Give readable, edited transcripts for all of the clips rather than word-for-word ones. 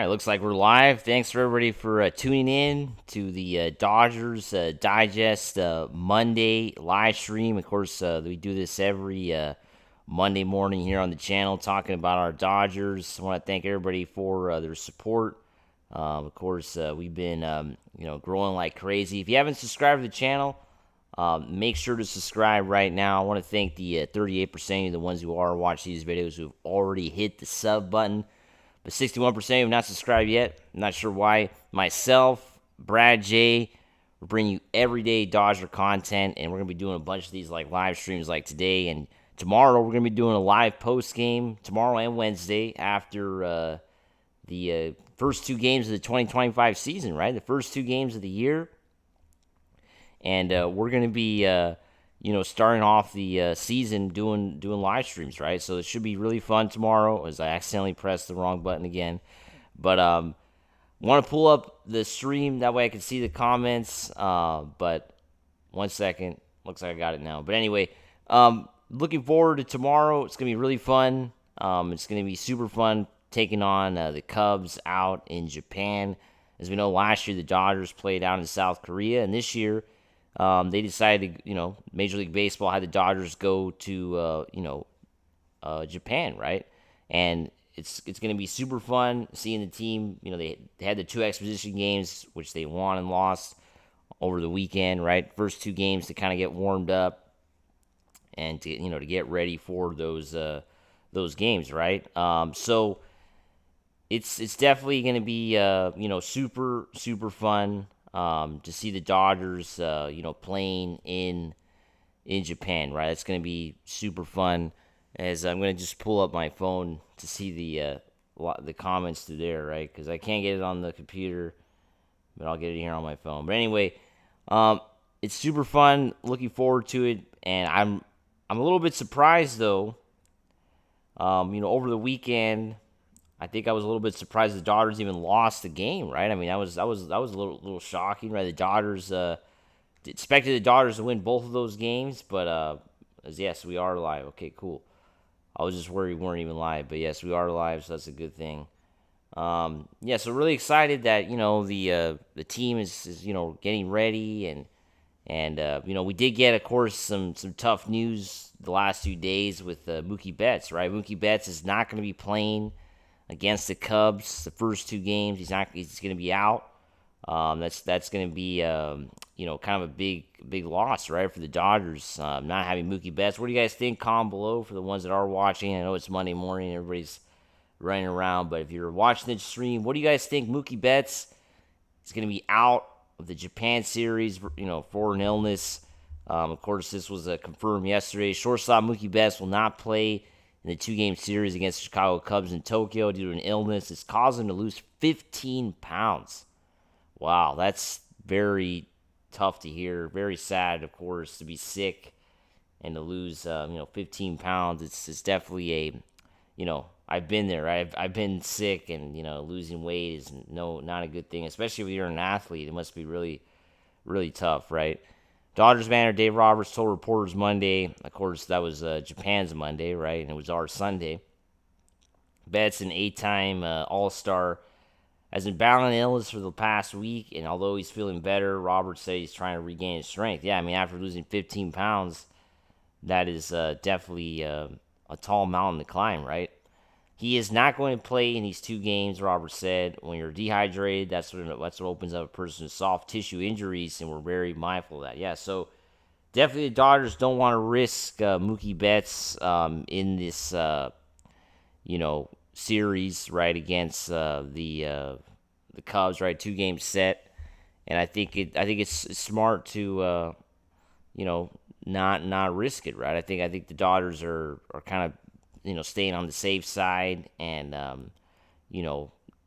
looks like we're live. Thanks for everybody for tuning in to the Dodgers Digest Monday live stream. Of course, we do this every Monday morning here on the channel, talking about our Dodgers. I want to thank everybody for their support. Of course, we've been growing like crazy. If you haven't subscribed to the channel, make sure to subscribe right now. I want to thank the 38% of the ones who are watching these videos who have already hit the sub button. But 61% have not subscribed yet. I'm not sure why. Myself, Brad J, we're bringing you everyday Dodger content, and we're going to be doing a bunch of these like live streams like today. And tomorrow, we're going to be doing a live post game tomorrow and Wednesday after the first two games of the 2025 season, right? The first two games of the year. And we're going to be starting off the season doing live streams, right? So it should be really fun tomorrow, as I accidentally pressed the wrong button again. But want to pull up the stream, that way I can see the comments. But 1 second. Looks like I got it now. But anyway, looking forward to tomorrow. It's going to be really fun. It's going to be super fun taking on the Cubs out in Japan. As we know, last year the Dodgers played out in South Korea, and this year they decided, Major League Baseball had the Dodgers go to, Japan, right? And it's going to be super fun seeing the team. They had the two exhibition games, which they won and lost over the weekend, right? First two games to kind of get warmed up and to get ready for those games, right? So it's definitely going to be super super fun. To see the Dodgers, playing in Japan, right? It's going to be super fun. As I'm going to just pull up my phone to see the comments through there, right? Because I can't get it on the computer, but I'll get it here on my phone. But anyway, it's super fun. Looking forward to it, and I'm a little bit surprised though. Over the weekend, I think I was a little bit surprised the Dodgers even lost the game, right? I mean, that was a little shocking, right? The Dodgers expected the Dodgers to win both of those games, but yes, we are live. Okay, cool. I was just worried we weren't even live, but yes, we are live, so that's a good thing. So really excited that the team is getting ready, and we did get, of course, some tough news the last 2 days with Mookie Betts, right? Mookie Betts is not going to be playing against the Cubs the first two games. He's going to be out. That's going to be kind of a big loss, right, for the Dodgers, not having Mookie Betts. What do you guys think? Comment below for the ones that are watching. I know it's Monday morning, everybody's running around, but if you're watching the stream, what do you guys think? Mookie Betts is going to be out of the Japan series, for an illness. Of course, this was confirmed yesterday. Shortstop Mookie Betts will not play in the 2-game series against the Chicago Cubs in Tokyo due to an illness. It's caused him to lose 15 pounds. Wow, that's very tough to hear. Very sad, of course, to be sick and to lose, 15 pounds. It's definitely I've been there. I've been sick, and losing weight is not a good thing, especially if you're an athlete. It must be really, really tough, right? Dodgers manager Dave Roberts told reporters Monday, of course, that was Japan's Monday, right? And it was our Sunday. Betts, an 8-time All-Star, has been battling illness for the past week, and although he's feeling better, Roberts said he's trying to regain his strength. Yeah, I mean, after losing 15 pounds, that is definitely a tall mountain to climb, right? He is not going to play in these 2 games, Roberts said. When you're dehydrated, that's what opens up a person with soft tissue injuries, and we're very mindful of that. Yeah, so definitely the Dodgers don't want to risk Mookie Betts in this, series, right, against the Cubs, right, 2-game set. And I think it's smart to, not risk it, right? I think the Dodgers are kind of staying on the safe side and,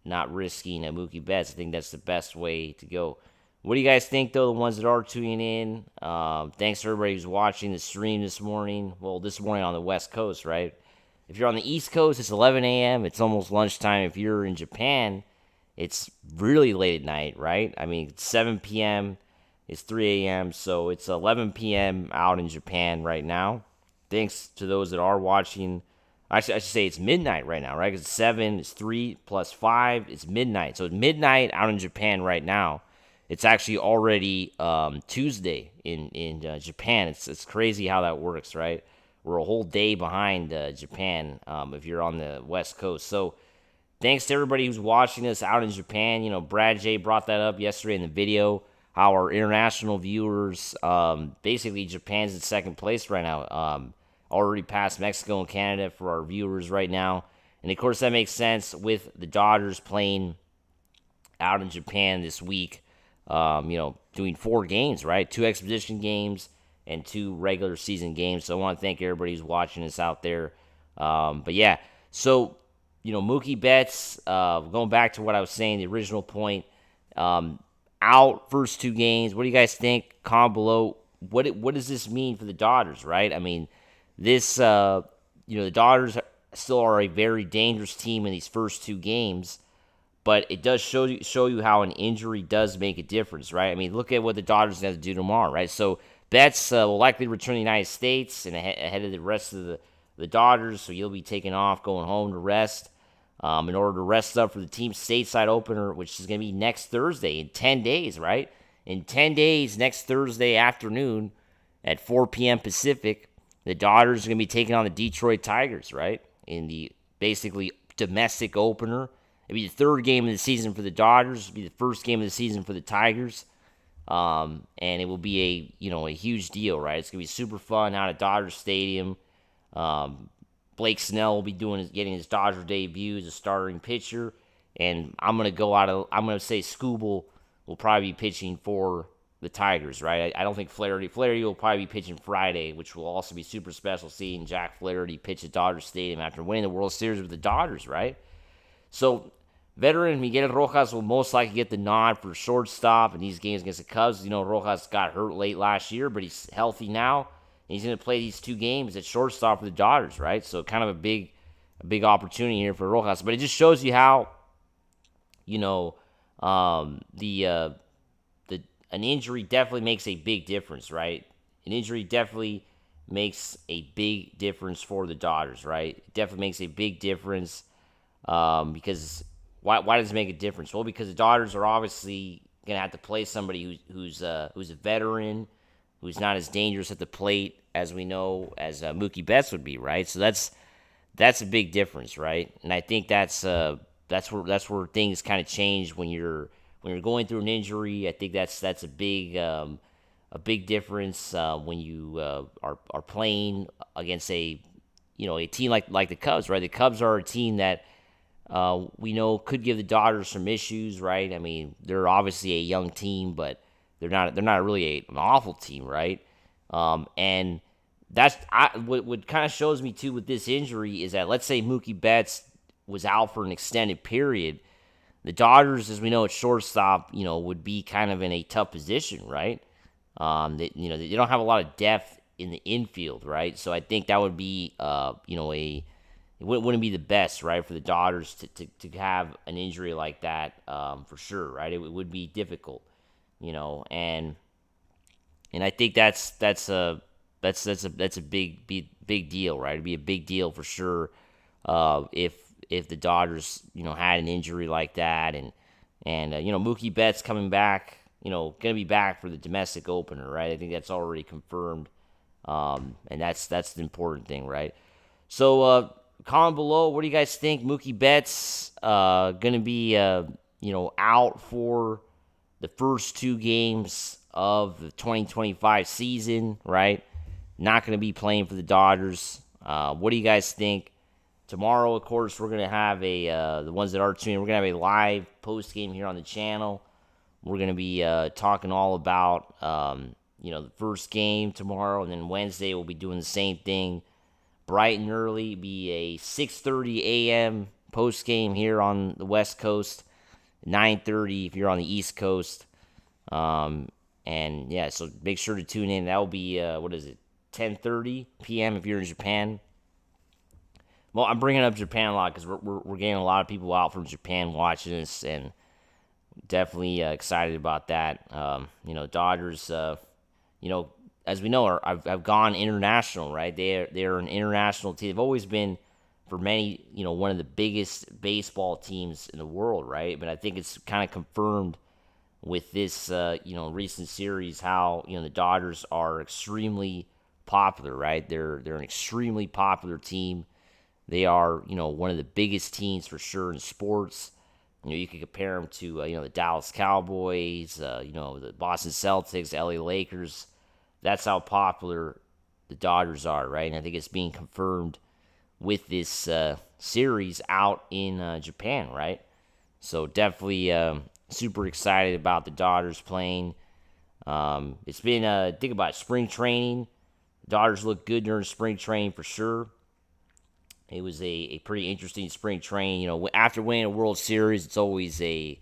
not risking a Mookie Betts. I think that's the best way to go. What do you guys think, though, the ones that are tuning in? Thanks to everybody who's watching the stream this morning. Well, this morning on the West Coast, right? If you're on the East Coast, it's 11 a.m. It's almost lunchtime. If you're in Japan, it's really late at night, right? I mean, it's 7 p.m., it's 3 a.m., so it's 11 p.m. out in Japan right now. Thanks to those that are watching I should say it's midnight right now, right? Because 7 is 3 plus 5. It's midnight. So it's midnight out in Japan right now. It's actually already Tuesday in Japan. It's crazy how that works, right? We're a whole day behind Japan if you're on the West Coast. So thanks to everybody who's watching us out in Japan. Brad J brought that up yesterday in the video, how our international viewers, basically Japan's in second place right now, already past Mexico and Canada for our viewers right now. And of course that makes sense with the Dodgers playing out in Japan this week, doing 4 games, right? 2 exhibition games and 2 regular season games. So I want to thank everybody who's watching us out there. But yeah, so Mookie Betts, going back to what I was saying, the original point, out first 2 games. What do you guys think? Comment below. What does this mean for the Dodgers, right? I mean, this, the Dodgers still are a very dangerous team in these first 2 games, but it does show you how an injury does make a difference, right? I mean, look at what the Dodgers have to do tomorrow, right? So Betts will likely return to the United States and ahead of the rest of the Dodgers, so you'll be taking off, going home to rest in order to rest up for the team's stateside opener, which is going to be next Thursday in 10 days, right? In 10 days, next Thursday afternoon at 4 p.m. Pacific, the Dodgers are going to be taking on the Detroit Tigers, right? In the basically domestic opener. It'll be the 3rd game of the season for the Dodgers. It'll be the 1st game of the season for the Tigers. And it will be a huge deal, right? It's going to be super fun out at Dodger Stadium. Blake Snell will be getting his Dodger debut as a starting pitcher, and I'm gonna say Scooble will probably be pitching for the Tigers, right? I don't think Flaherty will probably be pitching Friday, which will also be super special seeing Jack Flaherty pitch at Dodger Stadium after winning the World Series with the Dodgers, right? So veteran Miguel Rojas will most likely get the nod for shortstop in these games against the Cubs. Rojas got hurt late last year, but he's healthy now. He's going to play these 2 games at shortstop for the Dodgers, right? So kind of a big opportunity here for Rojas. But it just shows you how, an injury definitely makes a big difference, right? An injury definitely makes a big difference for the Dodgers, right? It definitely makes a big difference because why does it make a difference? Well, because the Dodgers are obviously going to have to play somebody who's a veteran, who's not as dangerous at the plate as we know as Mookie Betts would be, right? So that's a big difference, right? And I think that's where things kind of change when you're going through an injury. I think that's a big difference when you are playing against a team like the Cubs, right? The Cubs are a team that we know could give the Dodgers some issues, right? I mean, they're obviously a young team, but they're not really an awful team, right? And that's what kind of shows me too with this injury is that let's say Mookie Betts was out for an extended period, the Dodgers, as we know, at shortstop, would be kind of in a tough position, right? They don't have a lot of depth in the infield, right? So I think that would be, it wouldn't be the best, right, for the Dodgers to have an injury like that, for sure, right? It would be difficult. And I think that's a big deal, right? It'd be a big deal for sure if the Dodgers had an injury like that, and Mookie Betts coming back, gonna be back for the domestic opener, right? I think that's already confirmed, and that's the important thing, right? So comment below, what do you guys think? Mookie Betts gonna be out for the first 2 games of the 2025 season, right? Not going to be playing for the Dodgers. What do you guys think? Tomorrow, of course, we're going to have the ones that are tuning, we're going to have a live post game here on the channel. We're going to be talking all about, the first game tomorrow, and then Wednesday we'll be doing the same thing. Bright and early, be a 6:30 a.m. post game here on the West Coast. 9:30 if you're on the East Coast. And yeah, so make sure to tune in. That will be 10:30 p.m. if you're in Japan. Well, I'm bringing up Japan a lot because we're getting a lot of people out from Japan watching this, and definitely excited about that. Dodgers, as we know, have gone international, right? They're an international team. They've always been for many, one of the biggest baseball teams in the world, right? But I think it's kind of confirmed with this, recent series how, the Dodgers are extremely popular, right? They're an extremely popular team. They are, one of the biggest teams for sure in sports. You can compare them to, the Dallas Cowboys, the Boston Celtics, LA Lakers. That's how popular the Dodgers are, right? And I think it's being confirmed with this series out in Japan, right? So definitely super excited about the Dodgers playing. It's been, think about it, spring training. The Dodgers look good during spring training for sure. It was a pretty interesting spring training. After winning a World Series, it's always a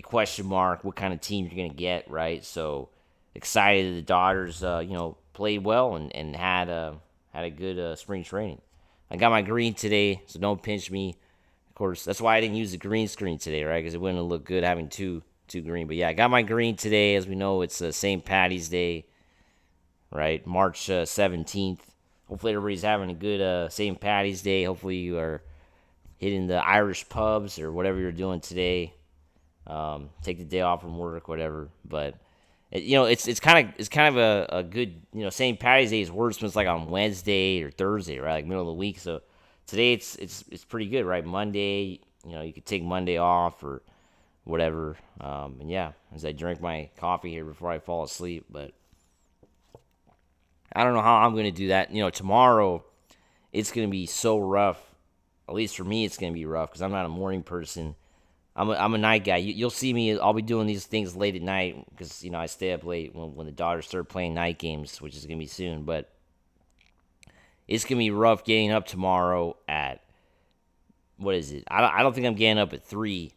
question mark what kind of team you're going to get, right? So excited that the Dodgers, played well and had a good spring training. I got my green today, so don't pinch me. Of course, that's why I didn't use the green screen today, right? Because it wouldn't look good having two green. But yeah, I got my green today. As we know, it's St. Patty's Day, right? March 17th. Hopefully everybody's having a good St. Patty's Day. Hopefully you are hitting the Irish pubs or whatever you're doing today. Take the day off from work, whatever. But it's kind of a good, St. Patty's Day is worse when it's like on Wednesday or Thursday, right? Like middle of the week. So today it's pretty good, right? Monday, you could take Monday off or whatever. And yeah, as I drink my coffee here before I fall asleep, but I don't know how I'm going to do that. Tomorrow it's going to be so rough. At least for me, it's going to be rough because I'm not a morning person. I'm a night guy. You'll see me. I'll be doing these things late at night because I stay up late when the Dodgers start playing night games, which is going to be soon. But it's going to be rough getting up tomorrow at, what is it? I don't think I'm getting up at 3.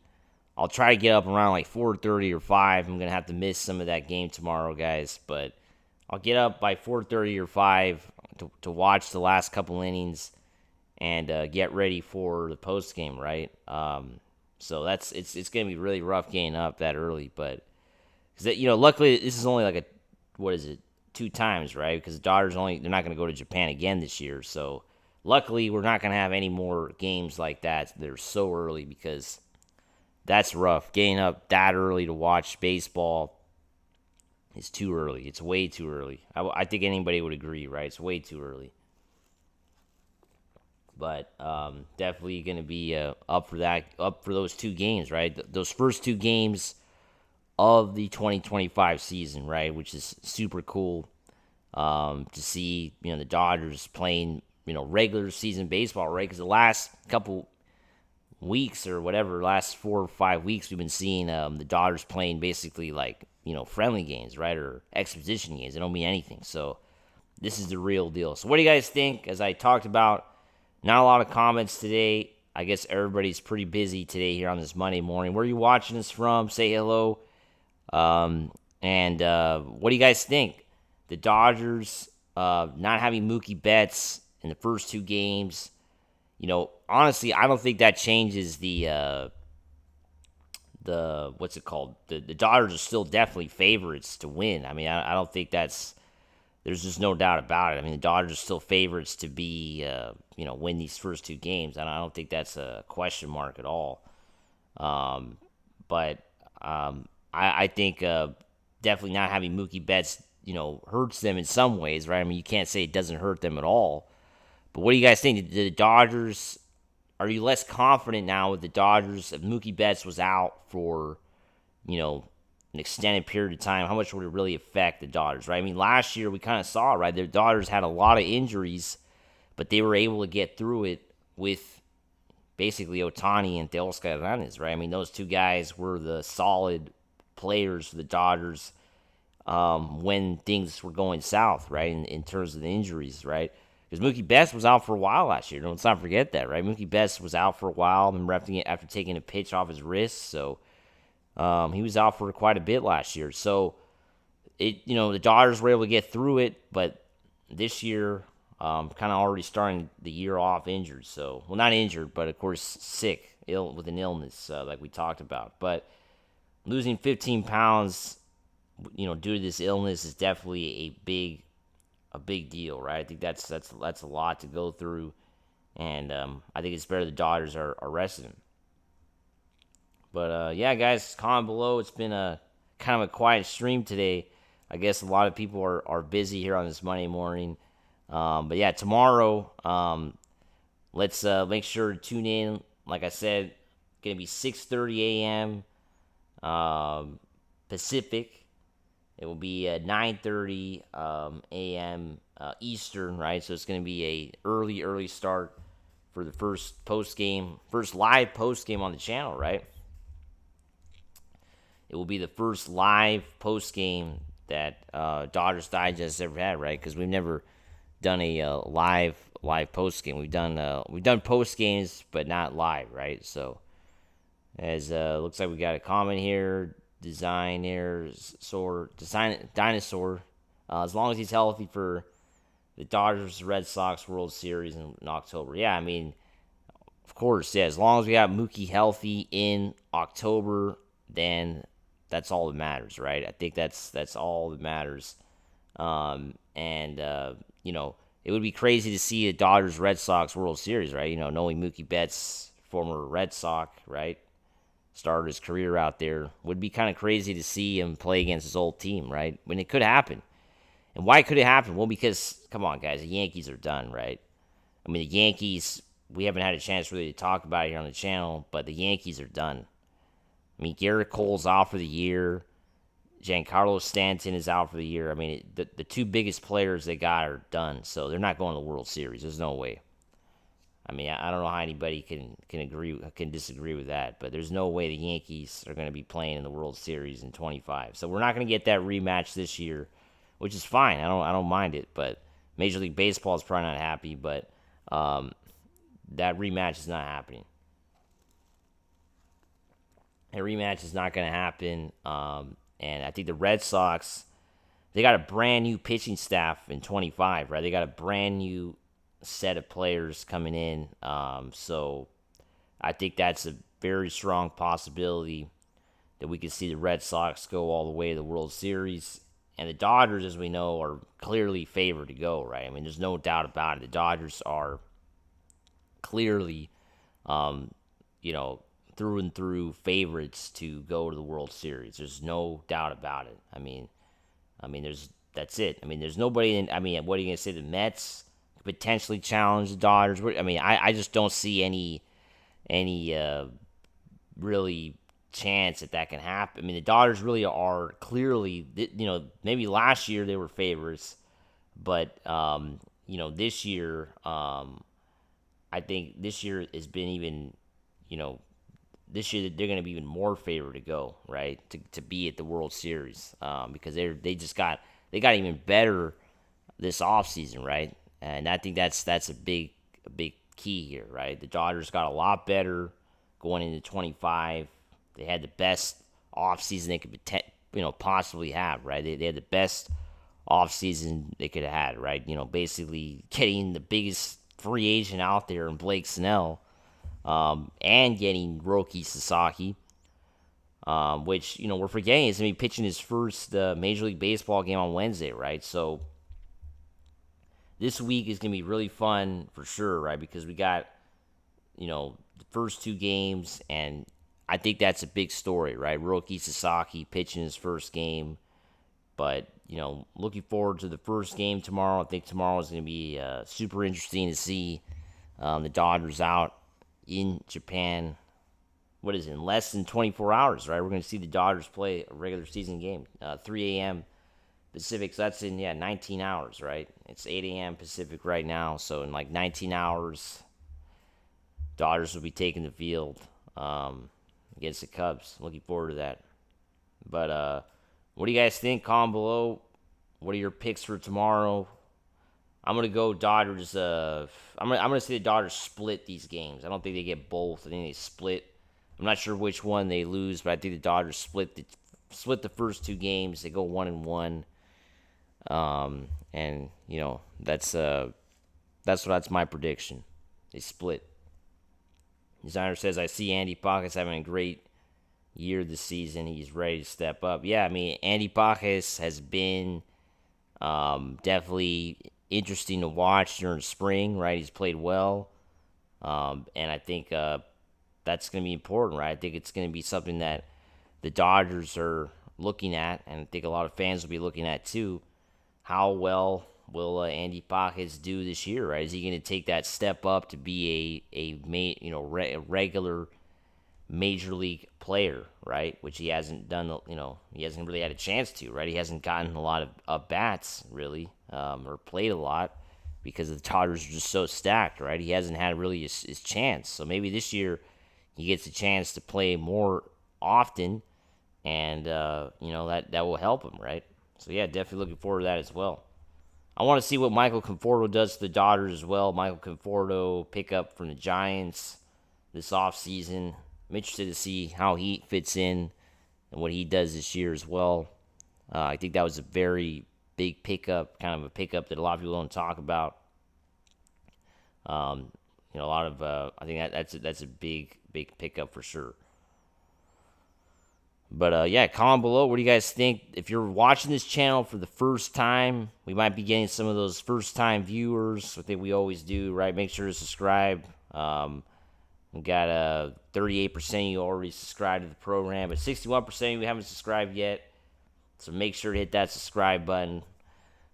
I'll try to get up around like 4:30 or 5. I'm going to have to miss some of that game tomorrow, guys. But I'll get up by 4:30 or 5 to watch the last couple innings and get ready for the post game, right? So it's gonna be really rough getting up that early, but because luckily this is only like 2 times, right? Because the Dodgers they're not gonna go to Japan again this year, so luckily we're not gonna have any more games like that. They're so early because that's rough. Getting up that early to watch baseball is too early. It's way too early. I think anybody would agree, right? It's way too early. But definitely going to be up for those 2 games, right? Those first 2 games of the 2025 season, right? Which is super cool to see, the Dodgers playing, regular season baseball, right? Because the last couple weeks or whatever, last 4 or 5 weeks, we've been seeing the Dodgers playing basically like, friendly games, right? Or exposition games. They don't mean anything. So this is the real deal. So what do you guys think? As I talked about, not a lot of comments today. I guess everybody's pretty busy today here on this Monday morning. Where are you watching us from? Say hello. And what do you guys think? The Dodgers not having Mookie Betts in the first 2 games. Honestly, I don't think that changes the what's it called? The Dodgers are still definitely favorites to win. I mean, I don't think there's just no doubt about it. I mean, the Dodgers are still favorites to be, win these first 2 games, and I don't think that's a question mark at all. But I think definitely not having Mookie Betts, hurts them in some ways, right? I mean, you can't say it doesn't hurt them at all. But what do you guys think? The Dodgers, are you less confident now with the Dodgers if Mookie Betts was out for, an extended period of time? How much would it really affect the Dodgers, right? I mean, last year we kind of saw, right? The Dodgers had a lot of injuries, but they were able to get through it with basically Ohtani and Teoscar Hernández, right? I mean, those 2 guys were the solid players for the Dodgers when things were going south, right? In terms of the injuries, right? Because Mookie Betts was out for a while last year. Let's not forget that, right? Mookie Betts was out for a while after taking a pitch off his wrist, so he was out for quite a bit last year. So the Dodgers were able to get through it, but this year, kind of already starting the year off injured. So, well, not injured, but of course sick, ill with an illness, like we talked about. But losing 15 pounds, due to this illness is definitely a big deal, right? I think that's a lot to go through, And I think it's better the Dodgers are resting him. But yeah, guys, comment below. It's been a kind of a quiet stream today. I guess a lot of people are busy here on this Monday morning. But yeah, tomorrow, let's make sure to tune in. Like I said, gonna be 6:30 a.m. Pacific. It will be 9:30 a.m. Eastern, right? So it's gonna be a early start for the first live post game on the channel, right? It will be the first live post game that Dodgers Digest ever had, right? Because we've never done a live post game. We've done post games, but not live, right? So as looks like we got a comment here, dinosaur. As long as he's healthy for the Dodgers Red Sox World Series in October. Yeah, I mean, of course, yeah. As long as we got Mookie healthy in October, then that's all that matters, right? I think that's all that matters. And it would be crazy to see a Dodgers Red Sox World Series, right? Knowing Mookie Betts, former Red Sox, right, started his career out there, would be kind of crazy to see him play against his old team, right? When it could happen. And why could it happen? Well, because, come on, guys, the Yankees are done, right? I mean, the Yankees, we haven't had a chance really to talk about it here on the channel, but the Yankees are done. I mean, Garrett Cole's out for the year. Giancarlo Stanton is out for the year. I mean, the two biggest players they got are done, so they're not going to the World Series. There's no way. I mean, I don't know how anybody can disagree with that, but there's no way the Yankees are going to be playing in the World Series in 25. So we're not going to get that rematch this year, which is fine. I don't mind it, but Major League Baseball is probably not happy, but that rematch is not happening. A rematch is not going to happen, and I think the Red Sox, they got a brand new pitching staff in 25, right? They got a brand new set of players coming in, so I think that's a very strong possibility that we could see the Red Sox go all the way to the World Series. And the Dodgers, as we know, are clearly favored to go, right? I mean, there's no doubt about it. The Dodgers are clearly, through and through favorites to go to the World Series. There's no doubt about it. I mean, that's it. I mean, there's nobody what are you going to say? The Mets could potentially challenge the Dodgers. I mean, I just don't see any really chance that can happen. I mean, the Dodgers really are clearly, maybe last year they were favorites, but, this year, I think this year has been even, this year they're going to be even more favored to go, right, to be at the World Series, because they got even better this offseason, right? And I think that's a big key here, right? The Dodgers got a lot better going into 25. They had the best offseason they could possibly have, right? They had the best offseason they could have had, right? Basically getting the biggest free agent out there in Blake Snell, and getting Roki Sasaki, which, we're forgetting is going to be pitching his first Major League Baseball game on Wednesday, right? So this week is going to be really fun for sure, right? Because we got, the first two games, and I think that's a big story, right? Roki Sasaki pitching his first game. But, looking forward to the first game tomorrow. I think tomorrow is going to be super interesting to see the Dodgers out in Japan. What is it, in less than 24 hours, right? We're going to see the Dodgers play a regular season game, 3 a.m. Pacific. So that's in, 19 hours, right? It's 8 a.m. Pacific right now. So in like 19 hours, Dodgers will be taking the field against the Cubs. Looking forward to that. But what do you guys think? Comment below. What are your picks for tomorrow? I'm gonna go Dodgers. I'm gonna say the Dodgers split these games. I don't think they get both. I think they split. I'm not sure which one they lose, but I think the Dodgers split the first two games. They go 1-1. And that's my prediction. They split. Designer says, I see Andy Pajes having a great year this season. He's ready to step up. Yeah, I mean, Andy Pajes has been definitely interesting to watch during spring, right? He's played well. And I think that's going to be important, right? I think it's going to be something that the Dodgers are looking at, and I think a lot of fans will be looking at too. How well will Andy Pajes do this year, right? Is he going to take that step up to be a regular major league player, right? Which he hasn't done, he hasn't really had a chance to, right? He hasn't gotten a lot of bats, really, or played a lot because the Dodgers are just so stacked, right? He hasn't had really his chance. So maybe this year he gets a chance to play more often, and, that will help him, right? So, yeah, definitely looking forward to that as well. I want to see what Michael Conforto does to the Dodgers as well. Michael Conforto pickup from the Giants this offseason. I'm interested to see how he fits in and what he does this year as well. I think that was a very big pickup, kind of a pickup that a lot of people don't talk about. A lot of I think that's a big pickup for sure. But comment below. What do you guys think? If you're watching this channel for the first time, we might be getting some of those first-time viewers. I think we always do, right? Make sure to subscribe. We got 38% of you already subscribed to the program, but 61% of you haven't subscribed yet. So make sure to hit that subscribe button.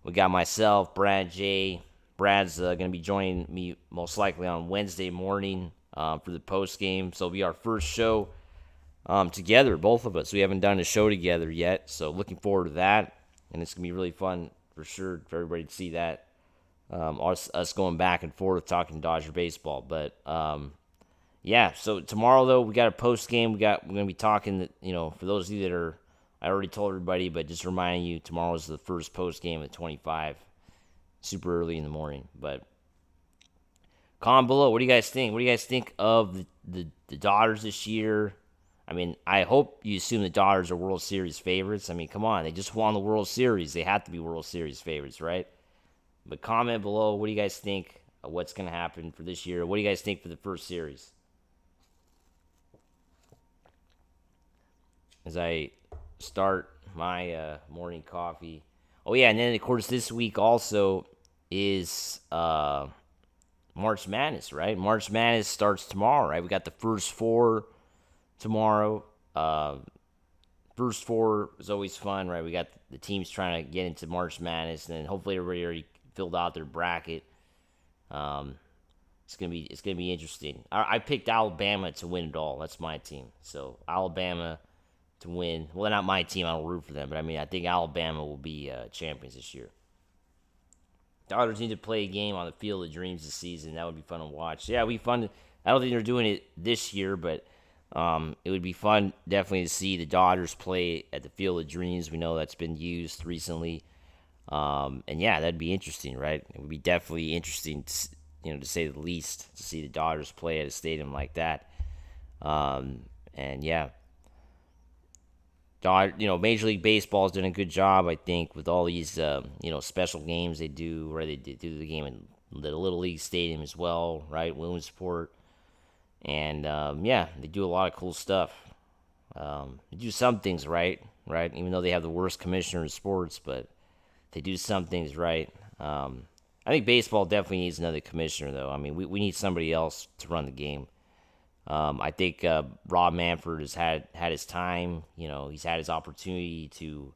We got myself, Brad J. Brad's going to be joining me most likely on Wednesday morning for the post game. So it'll be our first show together, both of us. We haven't done a show together yet, so looking forward to that. And it's going to be really fun for sure for everybody to see that. Us going back and forth talking Dodger baseball. But yeah, so tomorrow though we got a post game. We're going to be talking. For those of you that are, I already told everybody, but just reminding you, tomorrow is the first post game at 25, super early in the morning. But comment below. What do you guys think? What do you guys think of the Dodgers this year? I mean, I hope you assume the Dodgers are World Series favorites. I mean, come on, they just won the World Series. They have to be World Series favorites, right? But comment below. What do you guys think of what's going to happen for this year? What do you guys think for the first series? As I start my morning coffee. Oh, yeah, and then, of course, this week also is March Madness, right? March Madness starts tomorrow, right? We got the first four tomorrow. First four is always fun, right? We got the teams trying to get into March Madness, and then hopefully everybody already filled out their bracket. It's gonna be interesting. I picked Alabama to win it all. That's my team. So Alabama to win. Well, they're not my team. I don't root for them, but I mean, I think Alabama will be champions this year. Dodgers need to play a game on the Field of Dreams this season. That would be fun to watch. Yeah, it'd be fun. I don't think they're doing it this year, but it would be fun definitely to see the Dodgers play at the Field of Dreams. We know that's been used recently. And yeah, that'd be interesting, right? It would be definitely interesting, to say the least, to see the Dodgers play at a stadium like that. And yeah. Major League Baseball is doing a good job, I think, with all these, special games they do, where they do the game in the Little League Stadium as well, right? Williamsport. And, they do a lot of cool stuff. They do some things right? Even though they have the worst commissioner in sports, but they do some things right. I think baseball definitely needs another commissioner, though. I mean, we need somebody else to run the game. I think Rob Manfred has had his time. He's had his opportunity to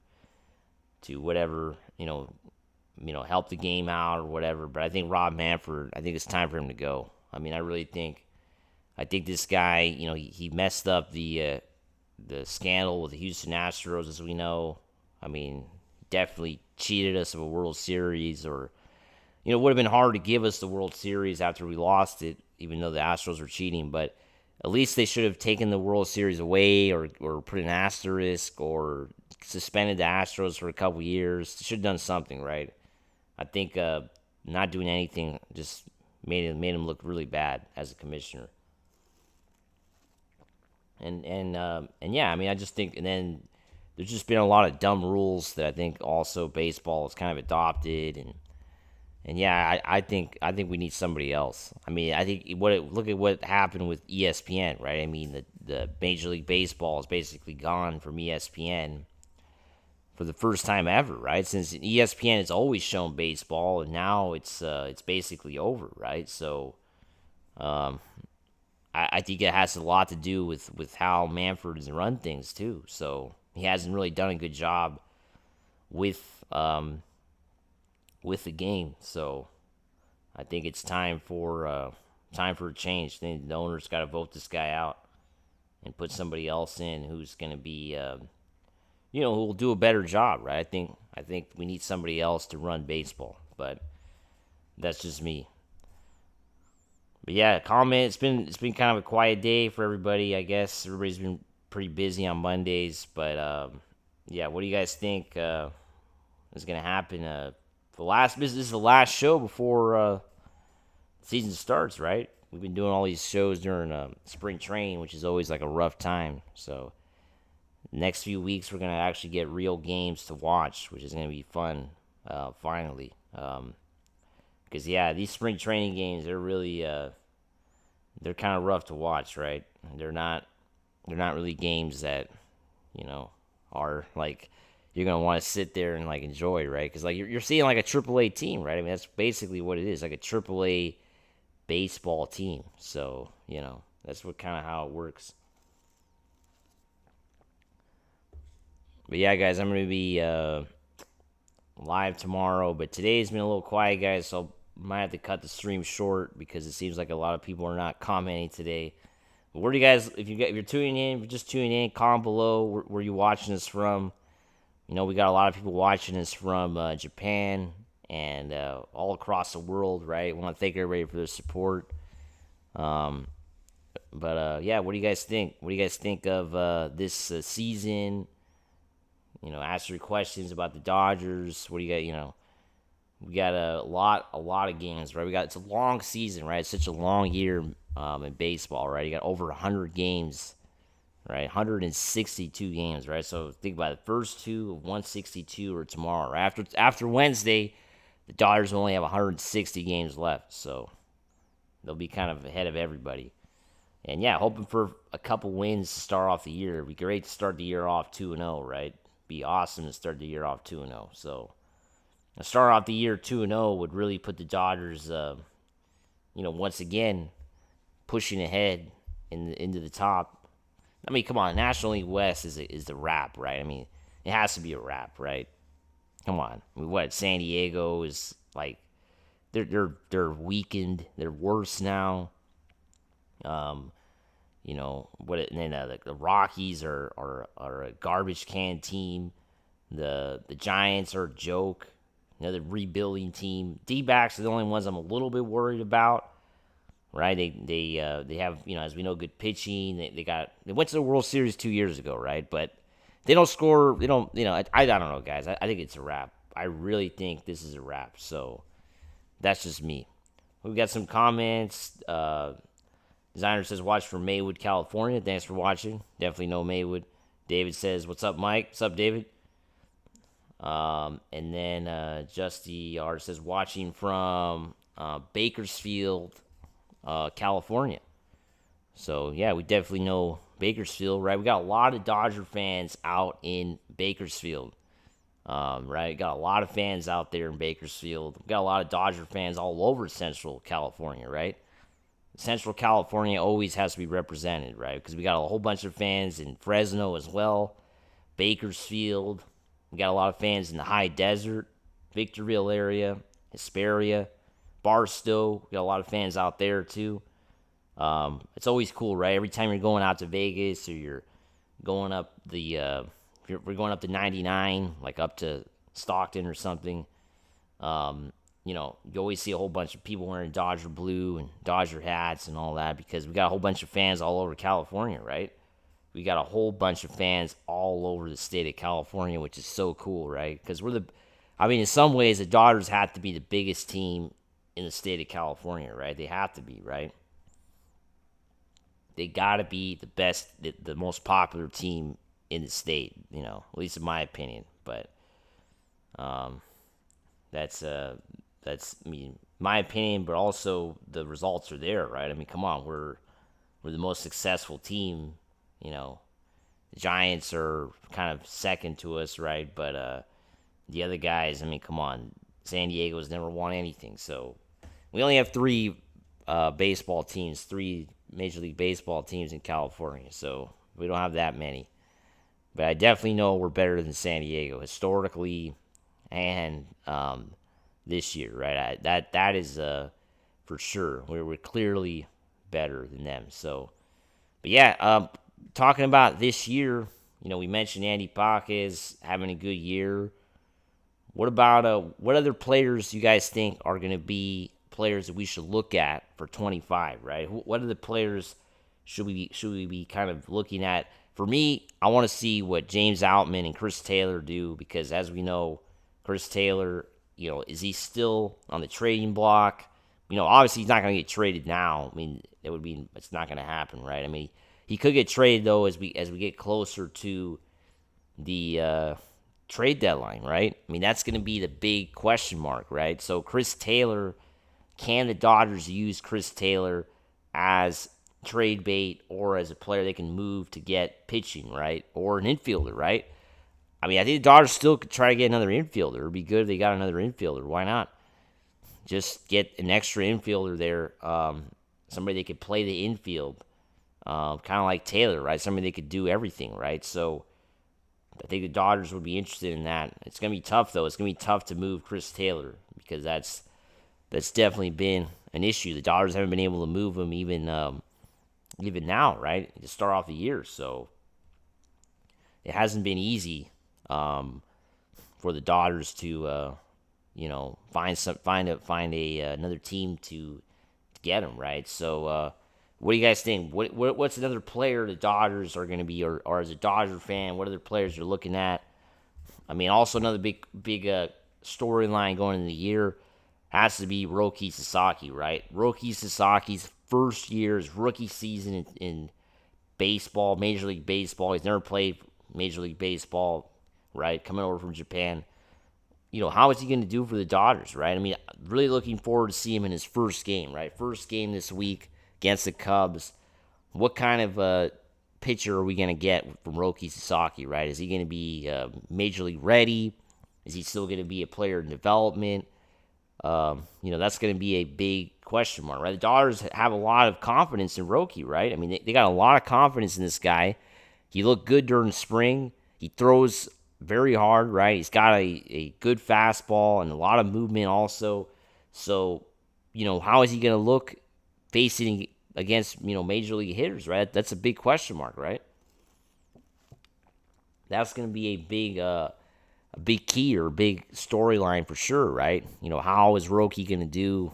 whatever, help the game out or whatever. But I think Rob Manfred, I think it's time for him to go. I mean, I think this guy, he messed up the scandal with the Houston Astros, as we know. I mean, definitely cheated us of a World Series, or, it would have been hard to give us the World Series after we lost it, even though the Astros were cheating. But at least they should have taken the World Series away, or put an asterisk, or suspended the Astros for a couple years. They should have done something, right? I think not doing anything just made him look really bad as a commissioner. And yeah, I mean, I just think, and then there's just been a lot of dumb rules that I think also baseball has kind of adopted, and yeah, I think we need somebody else. I mean, I think look at what happened with ESPN, right? I mean, the Major League Baseball is basically gone from ESPN for the first time ever, right? Since ESPN has always shown baseball, and now it's basically over, right? So Um, I think it has a lot to do with how Manfred has run things too. So he hasn't really done a good job with with the game. So I think it's time for a change. I think the owner's got to vote this guy out and put somebody else in who's going to be who will do a better job, right? I think we need somebody else to run baseball, but that's just me. But yeah, comment. It's been kind of a quiet day for everybody. I guess everybody's been pretty busy on Mondays, but yeah, what do you guys think is gonna happen? This is the last show before the season starts, right? We've been doing all these shows during spring training, which is always like a rough time. So next few weeks we're gonna actually get real games to watch, which is gonna be fun. Finally, because yeah, these spring training games they're really they're kind of rough to watch, right? They're not really games that you know are like you're gonna want to sit there and like enjoy, right? Because like you're seeing like a AAA team, right? I mean that's basically what it is, like a AAA baseball team. So that's what kind of how it works. But yeah, guys, I'm gonna be live tomorrow, but today's been a little quiet, guys. So I might have to cut the stream short because it seems like a lot of people are not commenting today. But where do you guys, if you're tuning in, if you're just tuning in, comment below where you watching us from. We got a lot of people watching us from Japan and all across the world, right? I want to thank everybody for their support. Um, but yeah, what do you guys think? What do you guys think of this season? Ask your questions about the Dodgers. What do you got? We got a lot of games, right? It's a long season, right? It's such a long year in baseball, right? You got over 100 games, right? 162 games, right? So think about it. The first two of 162 are tomorrow, right? After Wednesday, the Dodgers only have 160 games left, so they'll be kind of ahead of everybody. And yeah, hoping for a couple wins to start off the year. It'd be great to start the year off 2-0, right? Be awesome to start the year off 2-0. So start off the year 2-0 would really put the Dodgers, once again pushing ahead into the top. I mean, come on, National League West is the wrap, right? I mean, it has to be a wrap, right? Come on, I mean, what San Diego is like? They're weakened. They're worse now. And then the Rockies are a garbage can team. The Giants are a joke. Another rebuilding team. D-backs are the only ones I'm a little bit worried about. Right? They have, as we know, good pitching. They went to the World Series 2 years ago, right? But they don't score. They don't. I don't know, guys. I think it's a wrap. I really think this is a wrap. So that's just me. We've got some comments. Designer says, watch from Maywood, California. Thanks for watching. Definitely know Maywood. David says, what's up, Mike? What's up, David? And then Justy R says, watching from Bakersfield, California. So, yeah, we definitely know Bakersfield, right? We got a lot of Dodger fans out in Bakersfield, right? Got a lot of fans out there in Bakersfield. We got a lot of Dodger fans all over Central California, right? Central California always has to be represented, right? Because we got a whole bunch of fans in Fresno as well, Bakersfield. We got a lot of fans in the high desert, Victorville area, Hesperia, Barstow. We got a lot of fans out there too. It's always cool, right? Every time you're going out to Vegas or you're going up we're going up to 99, like up to Stockton or something. You always see a whole bunch of people wearing Dodger blue and Dodger hats and all that because we got a whole bunch of fans all over California, right? We got a whole bunch of fans all over the state of California, which is so cool, right? Because in some ways, the Dodgers have to be the biggest team in the state of California, right? They have to be, right? They got to be the best, the most popular team in the state, at least in my opinion. But that's my opinion, but also the results are there, right? I mean, come on, we're the most successful team. The Giants are kind of second to us, right? But the other guys, I mean, come on, San Diego's never won anything, so we only have three baseball teams, 3 Major League Baseball teams in California. So we don't have that many. But I definitely know we're better than San Diego historically and this year, right? That is for sure. We're clearly better than them. So, but yeah, talking about this year, we mentioned Andy Pajes having a good year. What about what other players you guys think are going to be players that we should look at for 25? Right? What are the players should we be kind of looking at? For me, I want to see what James Outman and Chris Taylor do because, as we know, Chris Taylor, is he still on the trading block? Obviously he's not going to get traded now. I mean, it's not going to happen, right? I mean, he could get traded though as we get closer to the trade deadline, right? I mean, that's going to be the big question mark, right? So Chris Taylor, can the Dodgers use Chris Taylor as trade bait or as a player they can move to get pitching, right? Or an infielder, right? I mean, I think the Dodgers still could try to get another infielder. It would be good if they got another infielder. Why not? Just get an extra infielder there, somebody they could play the infield, kind of like Taylor, right? Somebody they could do everything, right? So I think the Dodgers would be interested in that. It's going to be tough, though. It's going to be tough to move Chris Taylor because that's definitely been an issue. The Dodgers haven't been able to move him even now, right? To start off the year, so it hasn't been easy for the Dodgers to find another team to get him, right? So what do you guys think? What's another player the Dodgers are going to be, or as a Dodger fan, what other players you're looking at? I mean, also another big storyline going into the year has to be Roki Sasaki, right? Roki Sasaki's first year, his rookie season in baseball, Major League Baseball. He's never played Major League Baseball, right? Coming over from Japan. How is he going to do for the Dodgers, right? I mean, really looking forward to see him in his first game, right? First game this week against the Cubs. What kind of pitcher are we going to get from Roki Sasaki, right? Is he going to be Major League ready? Is he still going to be a player in development? That's going to be a big question mark, right? The Dodgers have a lot of confidence in Roki, right? I mean, they got a lot of confidence in this guy. He looked good during spring. He throws very hard, right? He's got a good fastball and a lot of movement also. So, how is he going to look facing against, major league hitters, right? That's a big question mark, right? That's going to be a big key or a big storyline for sure, right? How is Roki going to do,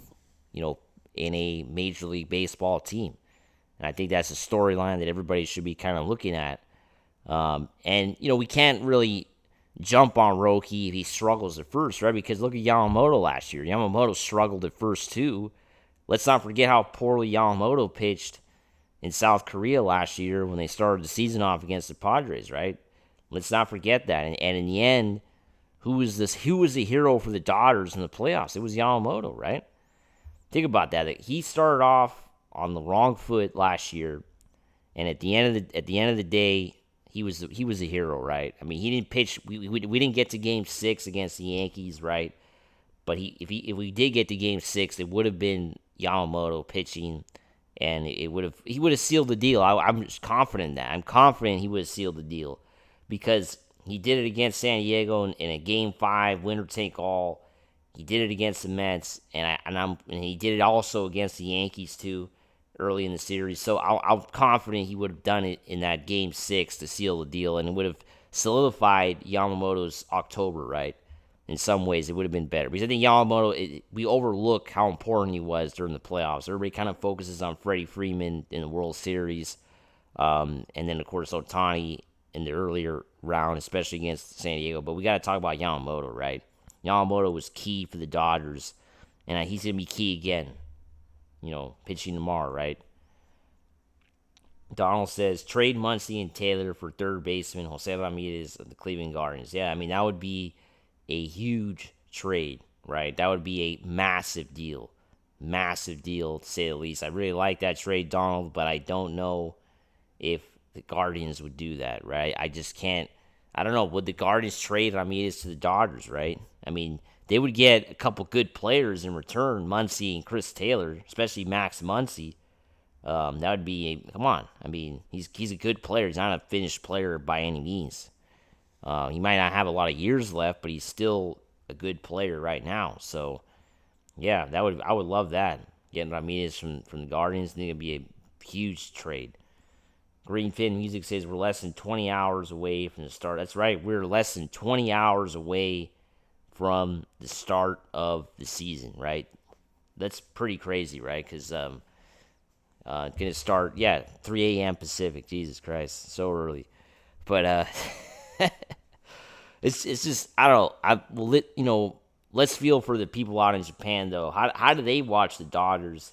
in a Major League Baseball team? And I think that's a storyline that everybody should be kind of looking at. And we can't really jump on Roki if he struggles at first, right? Because look at Yamamoto last year. Yamamoto struggled at first too. Let's not forget how poorly Yamamoto pitched in South Korea last year when they started the season off against the Padres, right? Let's not forget that. And in the end, who was the hero for the Dodgers in the playoffs? It was Yamamoto, right? Think about that. He started off on the wrong foot last year, and at the end of the day, he was the hero, right? I mean, he didn't pitch. We didn't get to Game 6 against the Yankees, right? But if we did get to Game 6, it would have been Yamamoto pitching, and he would have sealed the deal. I'm just confident in that. I'm confident he would have sealed the deal because he did it against San Diego in a Game 5 winner take all. He did it against the Mets, and he did it also against the Yankees too early in the series. So I'm confident he would have done it in that Game 6 to seal the deal, and it would have solidified Yamamoto's October, right? In some ways, it would have been better. Because I think Yamamoto, we overlook how important he was during the playoffs. Everybody kind of focuses on Freddie Freeman in the World Series, and then, of course, Ohtani in the earlier round, especially against San Diego. But we got to talk about Yamamoto, right? Yamamoto was key for the Dodgers, and he's going to be key again, pitching tomorrow, right? Donald says, trade Muncy and Taylor for third baseman Jose Ramirez of the Cleveland Guardians. Yeah, I mean, that would be a huge trade, right? That would be a massive deal. Massive deal, to say the least. I really like that trade, Donald, but I don't know if the Guardians would do that, right? I just can't. I don't know. Would the Guardians trade Ramirez to the Dodgers, right? I mean, they would get a couple good players in return, Muncy and Chris Taylor, especially Max Muncy. That would be come on. I mean, he's a good player. He's not a finished player by any means. He might not have a lot of years left, but he's still a good player right now. So, yeah, I would love that. Getting Ramirez from the Guardians, I think it'd be a huge trade. Greenfin Music says we're less than 20 hours away from the start. That's right, we're less than 20 hours away from the start of the season, right? That's pretty crazy, right? Because gonna start 3 a.m. Pacific. Jesus Christ, so early. But it's just I don't know. Let's feel for the people out in Japan though. How do they watch the Dodgers?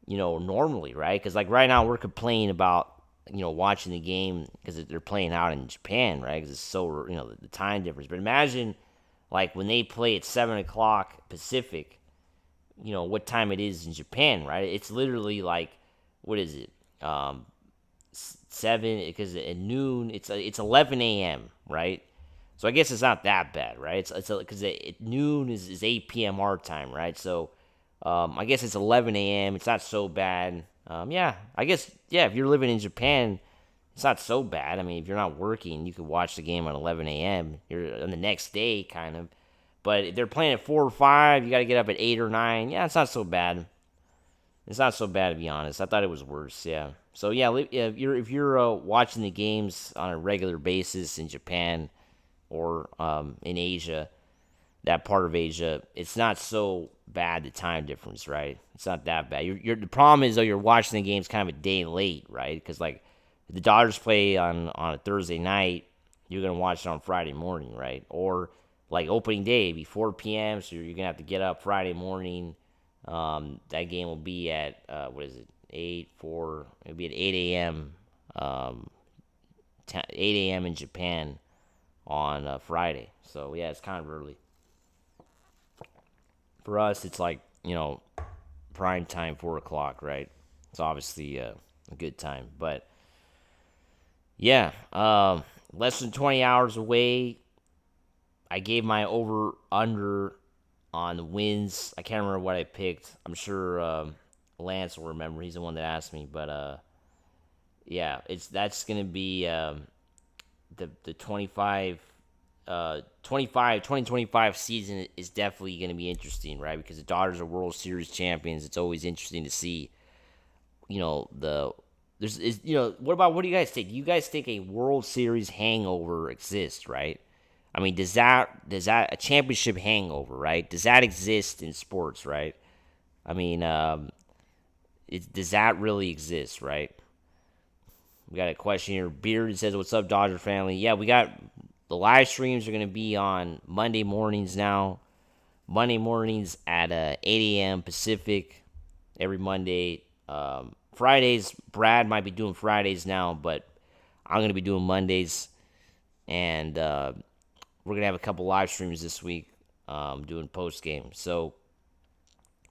Normally, right? Because like right now we're complaining about watching the game because they're playing out in Japan, right? Because it's so the time difference. But imagine like when they play at 7 o'clock Pacific, what time it is in Japan, right? It's literally like what is it? 7 because at noon it's 11 a.m. right? So I guess it's not that bad, right? It's because at noon is 8 p.m. our time, right? So I guess it's 11 a.m. It's not so bad. I guess if you're living in Japan, it's not so bad. I mean, if you're not working, you could watch the game at 11 a.m. You're on the next day, kind of. But if they're playing at 4 or 5, you got to get up at 8 or 9. Yeah, it's not so bad. It's not so bad, to be honest. I thought it was worse, yeah. So, if you're watching the games on a regular basis in Japan or in Asia, that part of Asia, it's not so bad, the time difference, right? It's not that bad. The problem is, though, you're watching the games kind of a day late, right? Because, like, if the Dodgers play on a Thursday night, you're going to watch it on Friday morning, right? Or, like, opening day, it'd be 4 p.m., so you're going to have to get up Friday morning. That game will be at, 8 it'll be at 8 a.m., 8 a.m. in Japan on Friday. So, yeah, it's kind of early. For us, it's like, prime time, 4 o'clock, right? It's obviously a good time. But, yeah, less than 20 hours away. I gave my over-under on the wins. I can't remember what I picked. I'm sure Lance will remember. He's the one that asked me. But, that's going to be the 2025 season is definitely going to be interesting, right? Because the Dodgers are World Series champions. It's always interesting to see, what do you guys think? Do you guys think a World Series hangover exists, right? I mean, does that a championship hangover, right? Does that exist in sports, right? I mean, does that really exist, right? We got a question here. Beard says, "What's up, Dodger family?" Yeah, we got the live streams are going to be on Monday mornings now. Monday mornings at 8 a.m. Pacific every Monday. Fridays, Brad might be doing Fridays now, but I'm going to be doing Mondays. And we're going to have a couple live streams this week doing post-game. So,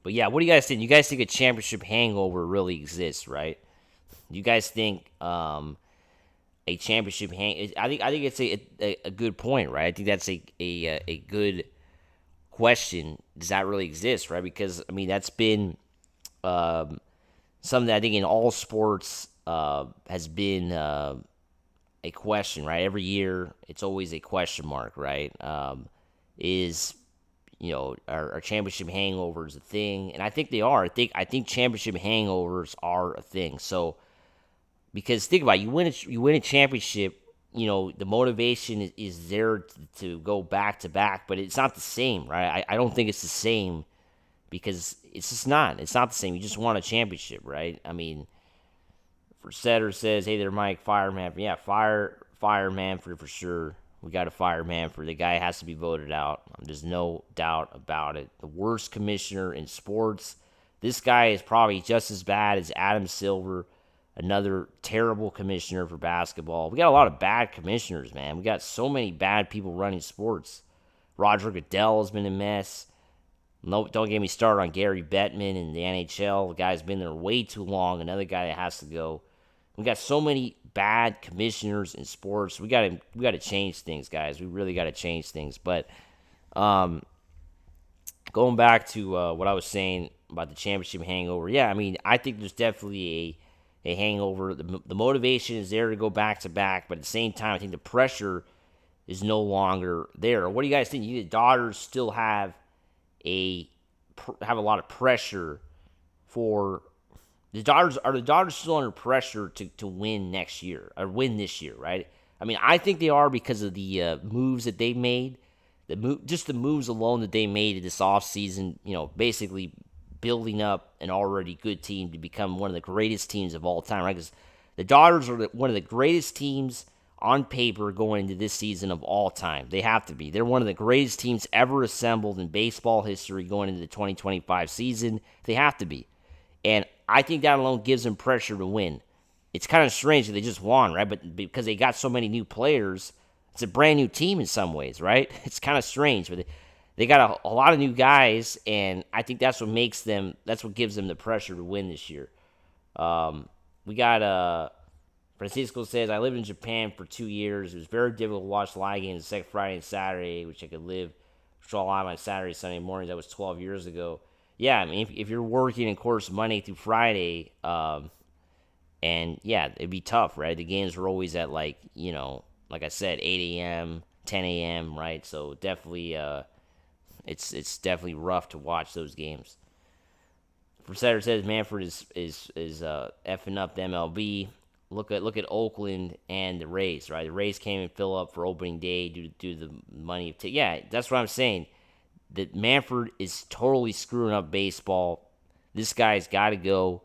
but yeah, what do you guys think? You guys think a championship hangover really exists, right? You guys think a championship I think it's a good point, right? I think that's a good question. Does that really exist, right? Because I mean that's been something that I think in all sports has been a question, right? Every year it's always a question mark, right? Is our championship hangovers a thing? And I think they are. I think championship hangovers are a thing. So. Because think about it, you win a championship, the motivation is there to go back to back, but it's not the same, right? I don't think it's the same because it's just not. It's not the same. You just won a championship, right? I mean, for Setter says, "Hey there, Mike, fire Manfred." Yeah, fire Manfred for sure. We got to fire Manfred. The guy has to be voted out. There's no doubt about it. The worst commissioner in sports. This guy is probably just as bad as Adam Silver. Another terrible commissioner for basketball. We got a lot of bad commissioners, man. We got so many bad people running sports. Roger Goodell has been a mess. No, don't get me started on Gary Bettman in the NHL. The guy's been there way too long. Another guy that has to go. We got so many bad commissioners in sports. We got to change things, guys. We really got to change things. But going back to what I was saying about the championship hangover, yeah, I mean, I think there's definitely a hangover. The motivation is there to go back to back, but at the same time, I think the pressure is no longer there. What do you guys think? The Dodgers still a have a lot of pressure for the Dodgers. Are the Dodgers still under pressure to win next year or win this year? Right? I mean, I think they are because of the moves that they made. Just the moves alone that they made this offseason, basically building up an already good team to become one of the greatest teams of all time, right? Because the Dodgers are one of the greatest teams on paper going into this season of all time. They have to be. They're one of the greatest teams ever assembled in baseball history going into the 2025 season. They have to be. And I think that alone gives them pressure to win. It's kind of strange that they just won, right? But because they got so many new players, it's a brand new team in some ways, right? It's kind of strange, but they got a lot of new guys, and I think that's what gives them the pressure to win this year. We got Francisco says, I lived in Japan for 2 years. It was very difficult to watch live games the second Friday and Saturday, which I could live live on Saturday, Sunday mornings. That was 12 years ago. Yeah, I mean, if you're working, of course, Monday through Friday, and yeah, it'd be tough, right? The games were always at like I said, 8 a.m., 10 a.m., right? So definitely, it's definitely rough to watch those games. Persetter says Manfred is effing up the MLB. Look at Oakland and the Rays, right? The Rays came and fill up for opening day due to the money. Yeah, that's what I'm saying. That Manfred is totally screwing up baseball. This guy's got to go.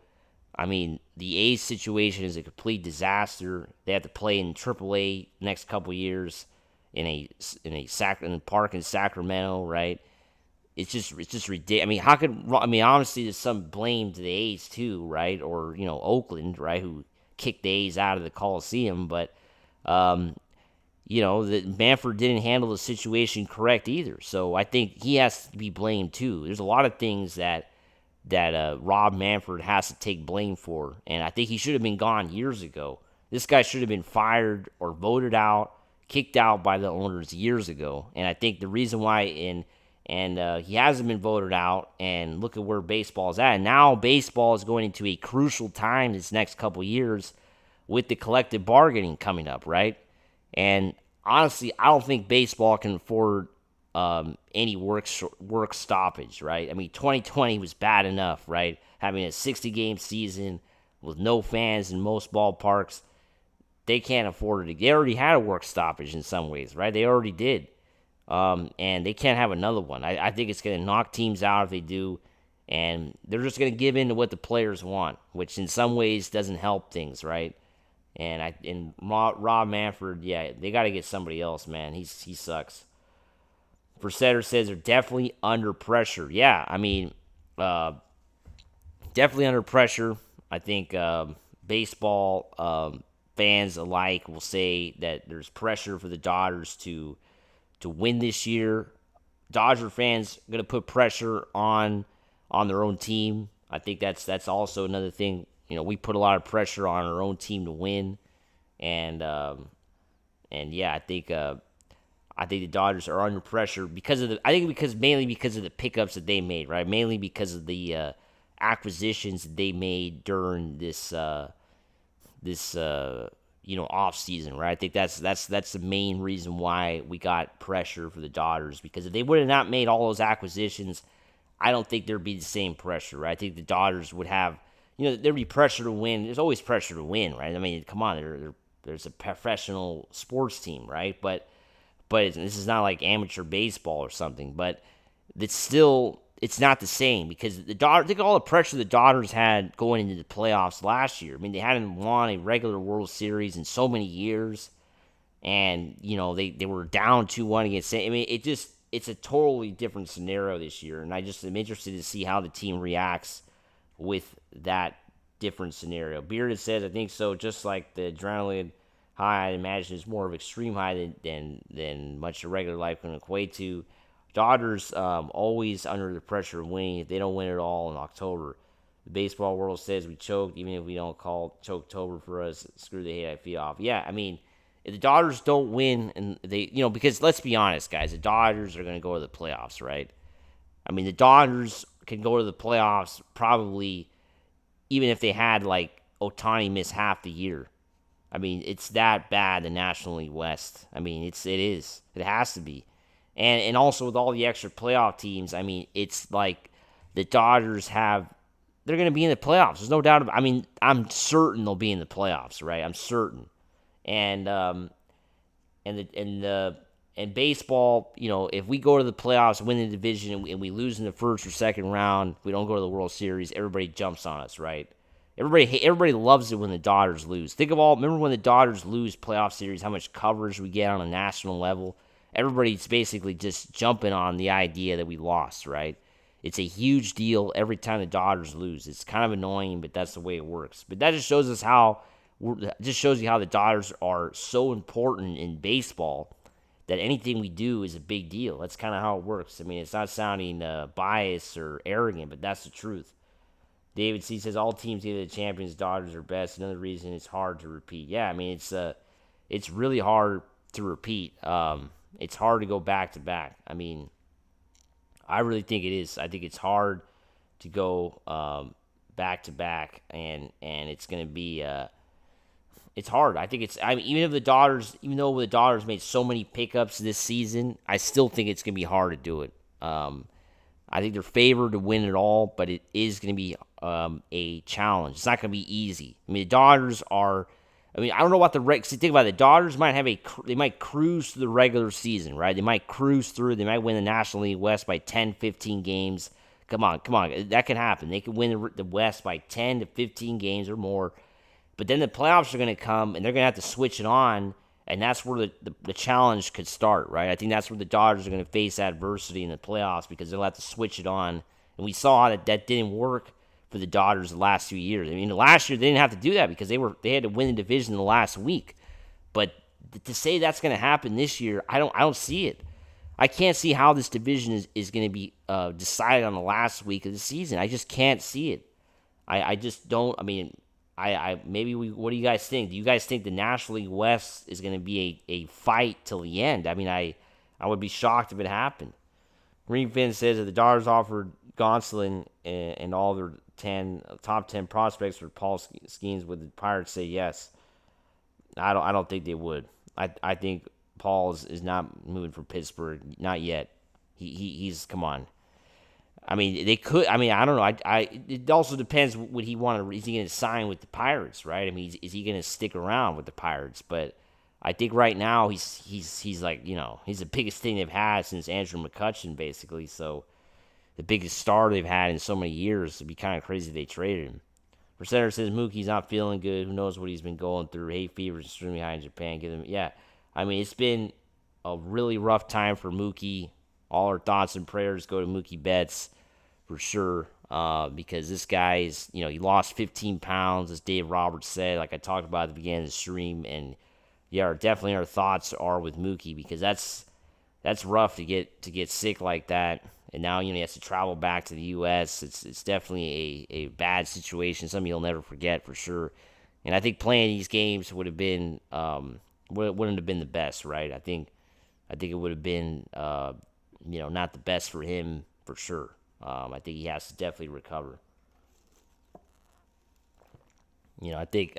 I mean, the A's situation is a complete disaster. They have to play in AAA next couple years in a park in Sacramento, right? It's just ridiculous. I mean, honestly, there's some blame to the A's too, right? Or Oakland, right, who kicked the A's out of the Coliseum, but that Manfred didn't handle the situation correct either. So I think he has to be blamed too. There's a lot of things that Rob Manfred has to take blame for, and I think he should have been gone years ago. This guy should have been fired or voted out, kicked out by the owners years ago. And I think the reason why he hasn't been voted out, and look at where baseball is at. And now baseball is going into a crucial time this next couple years with the collective bargaining coming up, right? And honestly, I don't think baseball can afford any work stoppage, right? I mean, 2020 was bad enough, right? Having a 60-game season with no fans in most ballparks, they can't afford it. They already had a work stoppage in some ways, right? They already did. And they can't have another one. I think it's going to knock teams out if they do, and they're just going to give in to what the players want, which in some ways doesn't help things, right? And Rob Manfred, yeah, they got to get somebody else, man. He sucks. Persetter says they're definitely under pressure. Yeah, I mean, definitely under pressure. I think baseball fans alike will say that there's pressure for the Dodgers to win this year. Dodger fans are going to put pressure on their own team. I think that's also another thing. We put a lot of pressure on our own team to win, and yeah, I think the Dodgers are under pressure mainly because of the pickups that they made, right? Mainly because of the acquisitions that they made during this off season, right? I think that's the main reason why we got pressure for the Dodgers, because if they would have not made all those acquisitions, I don't think there'd be the same pressure, right? I think the Dodgers would have, there'd be pressure to win. There's always pressure to win, right? I mean, come on, there's a professional sports team, right? But this is not like amateur baseball or something, but it's not the same, because think of all the pressure the Dodgers had going into the playoffs last year. I mean, they hadn't won a regular World Series in so many years, and they were down 2-1 against. I mean, it's a totally different scenario this year, and I'm interested to see how the team reacts with that different scenario. Bearded says, I think so. Just like the adrenaline high, I imagine is more of extreme high than much of regular life can equate to. Dodgers always under the pressure of winning. If they don't win it all in October, the baseball world says we choked. Even if we don't call Choketober for us, screw the hate I feel off. Yeah, I mean, if the Dodgers don't win, and they, because let's be honest, guys, the Dodgers are going to go to the playoffs, right? I mean, the Dodgers can go to the playoffs probably even if they had, like, Ohtani miss half the year. I mean, it's that bad, the National League West. I mean, it is. It has to be. And also with all the extra playoff teams, I mean, it's like the Dodgers they're going to be in the playoffs. There's no doubt about it. I mean, I'm certain they'll be in the playoffs, right? I'm certain. And and baseball, if we go to the playoffs, win the division, and we lose in the first or second round, we don't go to the World Series, everybody jumps on us, right? Everybody loves it when the Dodgers lose. Remember when the Dodgers lose playoff series, how much coverage we get on a national level? Everybody's basically just jumping on the idea that we lost, right? It's a huge deal every time the Dodgers lose. It's kind of annoying, but that's the way it works. But that just shows us just shows you how the Dodgers are so important in baseball that anything we do is a big deal. That's kind of how it works. I mean, it's not sounding biased or arrogant, but that's the truth. David C. says all teams, either the champions, Dodgers are best. Another reason it's hard to repeat. Yeah, I mean, it's really hard to repeat. It's hard to go back to back. I mean, I really think it is. I think it's hard to go back to back, and it's going to be it's hard. I think I mean, even though the Dodgers made so many pickups this season, I still think it's going to be hard to do it. I think they're favored to win it all, but it is going to be a challenge. It's not going to be easy. I mean, the Dodgers are. I mean, I don't know what think about it. The Dodgers they might cruise through the regular season, right? They might cruise through. They might win the National League West by 10, 15 games. Come on. That can happen. They can win the West by 10 to 15 games or more. But then the playoffs are going to come, and they're going to have to switch it on, and that's where the challenge could start, right? I think that's where the Dodgers are going to face adversity in the playoffs because they'll have to switch it on. And we saw that didn't work for the Dodgers the last 2 years. I mean, last year they didn't have to do that because they had to win the division the last week. But to say that's going to happen this year, I don't see it. I can't see how this division is going to be decided on the last week of the season. I just can't see it. I just don't. I mean, what do you guys think? Do you guys think the National League West is going to be a fight till the end? I mean, I would be shocked if it happened. Greenfin says that the Dodgers offered Gonsolin and all their top 10 prospects for Paul Skeens. Would the Pirates say yes? I don't think they would. I think Paul is not moving from Pittsburgh, not yet. He's come on. I mean, they could. I mean, I don't know. It also depends what he wanted. Is he going to sign with the Pirates, right? I mean, is he going to stick around with the Pirates? But I think right now he's like, he's the biggest thing they've had since Andrew McCutchen, basically. So the biggest star they've had in so many years. It'd be kind of crazy if they traded him. Percenter says Mookie's not feeling good. Who knows what he's been going through? Hay fever is extremely high in Japan. Yeah. I mean, it's been a really rough time for Mookie. All our thoughts and prayers go to Mookie Betts for sure, because this guy's, he lost 15 pounds, as Dave Roberts said, like I talked about at the beginning of the stream, and yeah, definitely our thoughts are with Mookie because that's rough to get sick like that, and now he has to travel back to the U.S. It's definitely a bad situation, something he'll never forget for sure, and I think playing these games would have been wouldn't have been the best, right? I think it would have been not the best for him for sure. I think he has to definitely recover. I think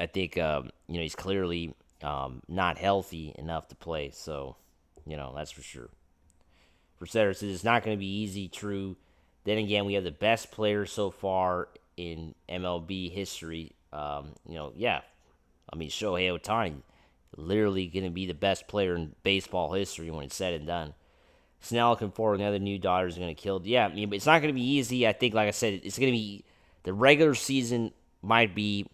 he's clearly not healthy enough to play. So, that's for sure. For Cedric says it's not going to be easy. True. Then again, we have the best player so far in MLB history. Yeah. I mean, Shohei Ohtani, literally going to be the best player in baseball history when it's said and done. Snell looking forward, the other new Dodgers are going to kill. Yeah, I mean, it's not going to be easy. I think, like I said, it's going to be the regular season might be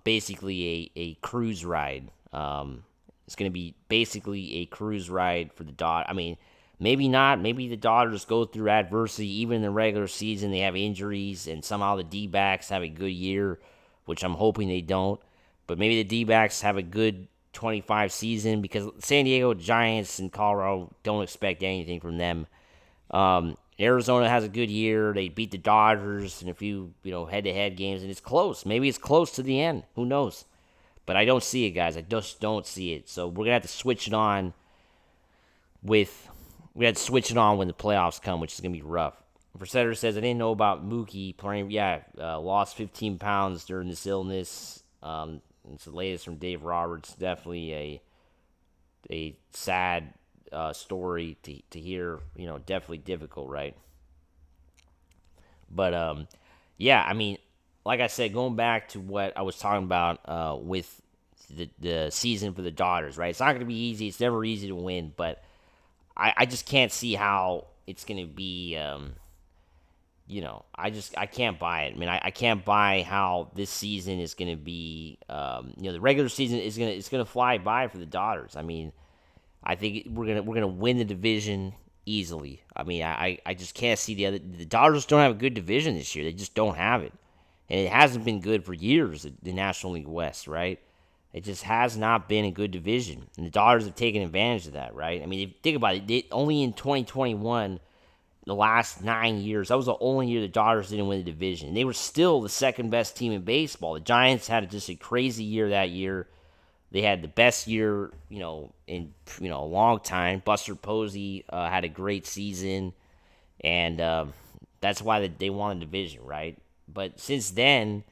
basically a cruise ride. It's going to be basically a cruise ride for the Dodgers. I mean, maybe not. Maybe the Dodgers go through adversity. Even in the regular season, they have injuries, and somehow the D-backs have a good year, which I'm hoping they don't. But maybe the D-backs have a good 25 season because San Diego Giants and Colorado don't expect anything from them. Arizona has a good year. They beat the Dodgers in a few, head-to-head games, and it's close. Maybe it's close to the end. Who knows? But I don't see it, guys. I just don't see it. So we're gonna have to switch it on when the playoffs come, which is gonna be rough. Versetter says, I didn't know about Mookie playing. Yeah, lost 15 pounds during this illness. It's the latest from Dave Roberts. Definitely a sad story to hear. Definitely difficult, right? But yeah, I mean, like I said, going back to what I was talking about with the season for the Dodgers, right? It's not going to be easy. It's never easy to win, but I just can't see how it's going to be. I can't buy it. I mean, I can't buy how this season is going to be. The regular season it's gonna fly by for the Dodgers. I mean, I think we're gonna win the division easily. I mean, I just can't see the Dodgers don't have a good division this year. They just don't have it, and it hasn't been good for years. The National League West, right? It just has not been a good division, and the Dodgers have taken advantage of that, right? I mean, think about it. Only in 2021, the last 9 years, that was the only year the Dodgers didn't win the division. They were still the second best team in baseball. The Giants had just a crazy year that year. They had the best year, in a long time. Buster Posey had a great season, and that's why they won the division, right? But since then,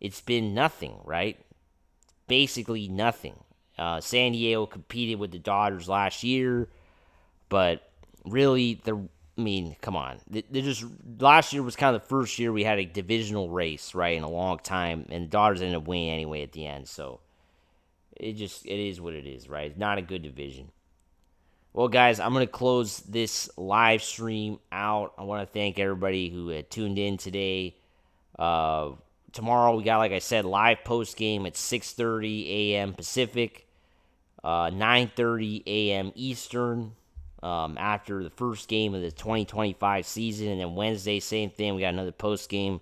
it's been nothing, right? Basically nothing. San Diego competed with the Dodgers last year, but really, come on. Last year was kind of the first year we had a divisional race, right, in a long time, and the Dodgers ended up winning anyway at the end. So it is what it is, right? It's not a good division. Well, guys, I'm going to close this live stream out. I want to thank everybody who had tuned in today. Tomorrow we got, like I said, live post game at 6:30 a.m. Pacific, 9:30 a.m. Eastern. After the first game of the 2025 season, and then Wednesday, same thing. We got another post game.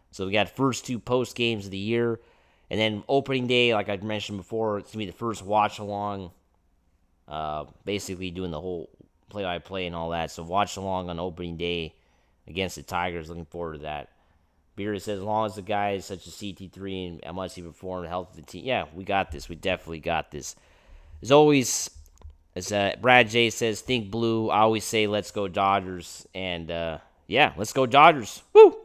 So we got the first two post games of the year, and then opening day, like I mentioned before, it's gonna be the first watch along. Basically doing the whole play-by-play and all that. So watch along on opening day against the Tigers. Looking forward to that. Beard says, as long as the guys such as CT3 and MLC perform the health of the team, yeah, we got this. We definitely got this. As always, as Brad J says, think blue. I always say, let's go Dodgers. And, yeah, let's go Dodgers. Woo!